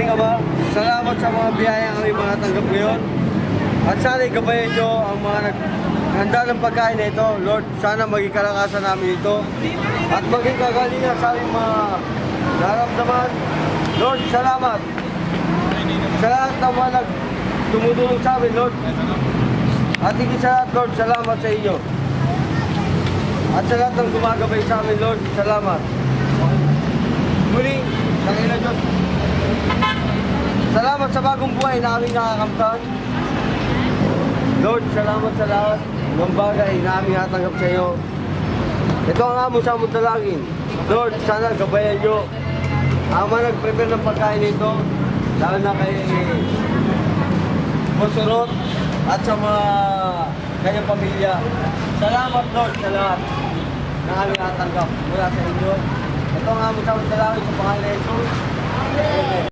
ating Ama, salamat sa mga biyayang kami mga tanggap ngayon. At sana gabayan nyo ang mga naghanda ng pagkain na ito. Lord, sana maging kalakasan namin ito. At maging kagalingan sa aming mga naramdaman. Lord, salamat. Sa lahat ng mga tumutulong sa amin, Lord. At higit sa lahat, Lord, salamat sa inyo. At sa lahat ng gumagabay sa amin, Lord, salamat. Muli, Panginoon Diyos, salamat sa bagong buhay na aming nakakamtan. Lord, salamat sa lahat ng bagay na aming natanggap sa iyo. Ito ang amo sa among dalangin. Lord, sana gabayan nyo ang mga nag-prepare ng pagkain nito, lalo na kay Bosurot at sa mga kanyang pamilya. Salamat, Lord, sa lahat na aming natanggap mula sa inyo. Ito ang amo sa among dalangin sa pangalan ni Jesus. Amen.